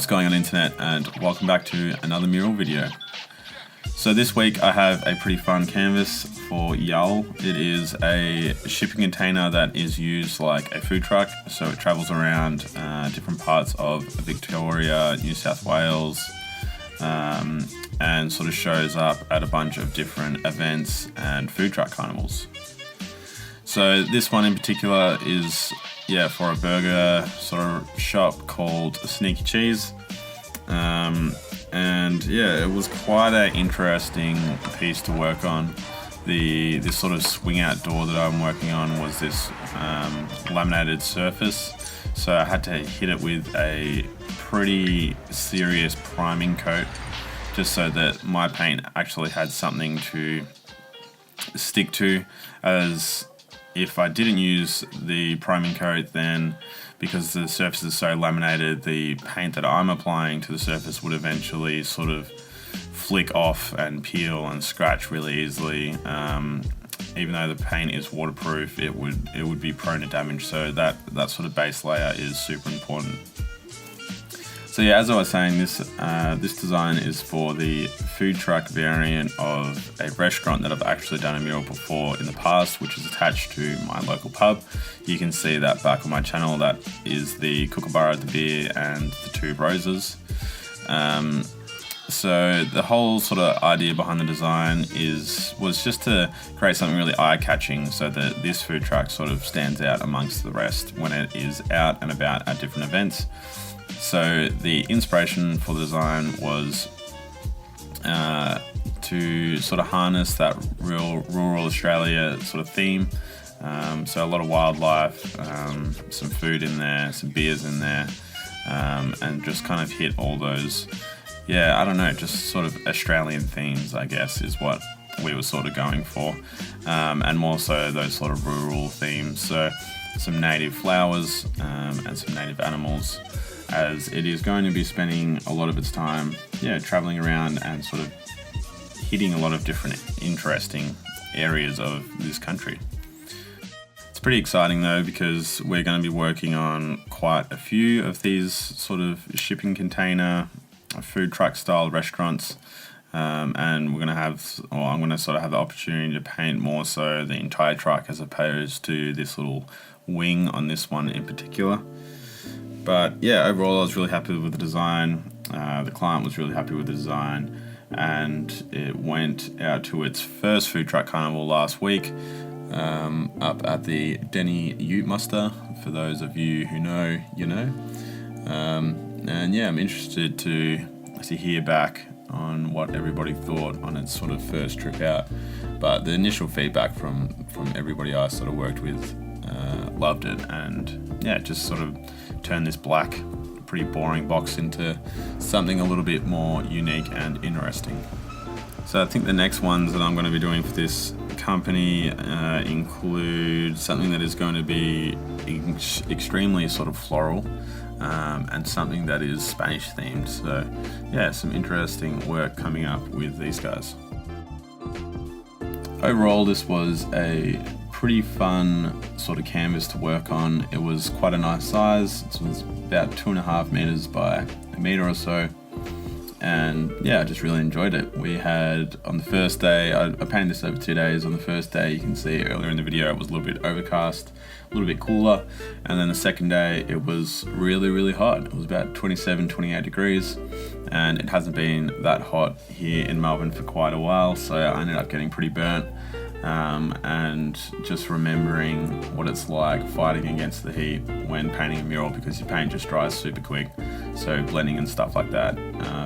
What's going on internet, and welcome back to another mural video. So this week I have a pretty fun canvas for MURAL. It is a shipping container that is used like a food truck, so it travels around different parts of Victoria, New South Wales, and sort of shows up at a bunch of different events and food truck carnivals. So this one in particular is for a burger sort of shop called Sneaky Cheese. It was quite an interesting piece to work on. This sort of swing out door that I'm working on was this laminated surface, so I had to hit it with a pretty serious priming coat just so that my paint actually had something to stick to, as if I didn't use the priming coat, then because the surface is so laminated, the paint that I'm applying to the surface would eventually sort of flick off and peel and scratch really easily. Even though the paint is waterproof, it would be prone to damage, so that sort of base layer is super important. So as I was saying, this design is for the food truck variant of a restaurant that I've actually done a mural before in the past, which is attached to my local pub. You can see that back on my channel. That is the Kookaburra, the beer, and the two roses. So the whole sort of idea behind the design was just to create something really eye-catching, so that this food truck sort of stands out amongst the rest when it is out and about at different events. So the inspiration for the design was to sort of harness that real rural Australia sort of theme. So a lot of wildlife, some food in there, some beers in there, and just kind of hit all those, just sort of Australian themes, I guess, is what we were sort of going for, and more so those sort of rural themes. So some native flowers and some native animals, as it is going to be spending a lot of its time traveling around and sort of hitting a lot of different interesting areas of this country. It's pretty exciting though, because we're going to be working on quite a few of these sort of shipping container food truck style restaurants, and I'm going to sort of have the opportunity to paint more so the entire truck as opposed to this little wing on this one in particular. But overall I was really happy with the design. The client was really happy with the design, and it went out to its first food truck carnival last week, up at the Denny Ute Muster. For those of you who know, you know. I'm interested to hear back on what everybody thought on its sort of first trip out. But the initial feedback from everybody I sort of worked with loved it, and just sort of turned this black, pretty boring box into something a little bit more unique and interesting. So I think the next ones that I'm going to be doing for this company include something that is going to be extremely sort of floral, and something that is Spanish themed. So some interesting work coming up with these guys. Overall, this was a pretty fun sort of canvas to work on. It was quite a nice size. It was about 2.5 meters by a meter or so, and I just really enjoyed it. We had, on the first day, I painted this over 2 days. On the first day, you can see earlier in the video, it was a little bit overcast, a little bit cooler, and then the second day it was really, really hot. It was about 27, 28 degrees, and it hasn't been that hot here in Melbourne for quite a while, so I ended up getting pretty burnt. And just remembering what it's like fighting against the heat when painting a mural, because your paint just dries super quick, so blending and stuff like that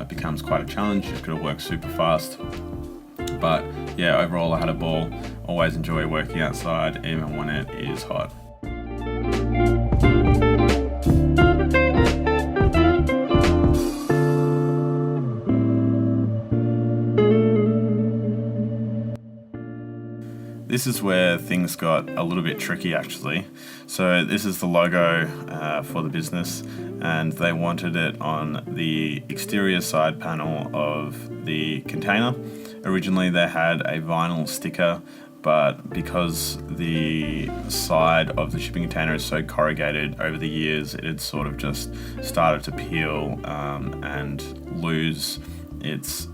becomes quite a challenge. You've got to work super fast. But overall I had a ball. Always enjoy working outside even when it is hot. This is where things got a little bit tricky actually. So this is the logo for the business, and they wanted it on the exterior side panel of the container. Originally they had a vinyl sticker, but because the side of the shipping container is so corrugated over the years, it had sort of just started to peel and lose its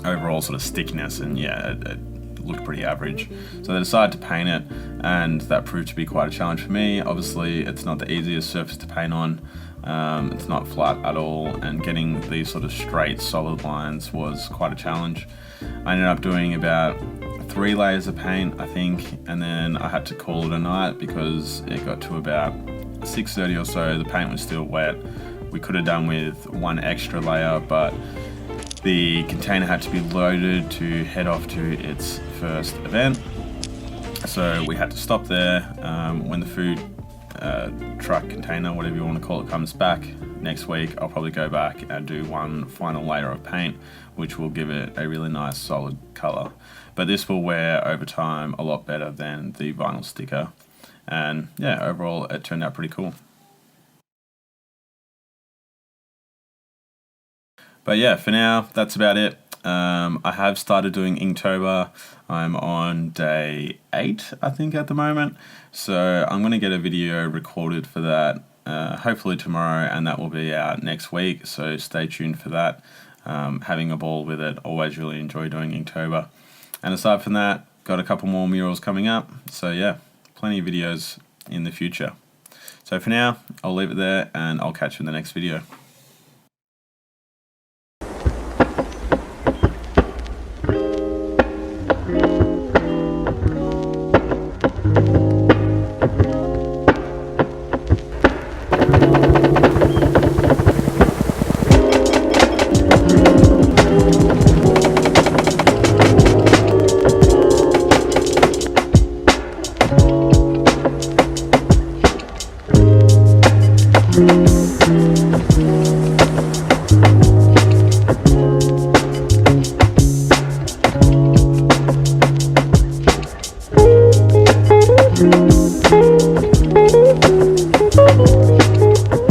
overall sort of stickiness, and yeah, it looked pretty average. So they decided to paint it, and that proved to be quite a challenge for me. Obviously, it's not the easiest surface to paint on. It's not flat at all, and getting these sort of straight solid lines was quite a challenge. I ended up doing about 3 layers of paint, I think, and then I had to call it a night because it got to about 6:30 or so. The paint was still wet. We could have done with 1 extra layer, but the container had to be loaded to head off to its first event, so we had to stop there. When the food truck container, whatever you want to call it, comes back next week, I'll probably go back and do 1 final layer of paint, which will give it a really nice solid color. But this will wear over time a lot better than the vinyl sticker, and yeah, overall it turned out pretty cool. But yeah, for now, that's about it. I have started doing Inktober. I'm on day 8, I think, at the moment. So I'm going to get a video recorded for that, hopefully tomorrow, and that will be out next week. So stay tuned for that. Having a ball with it. Always really enjoy doing Inktober. And aside from that, got a couple more murals coming up. So yeah, plenty of videos in the future. So for now, I'll leave it there, and I'll catch you in the next video.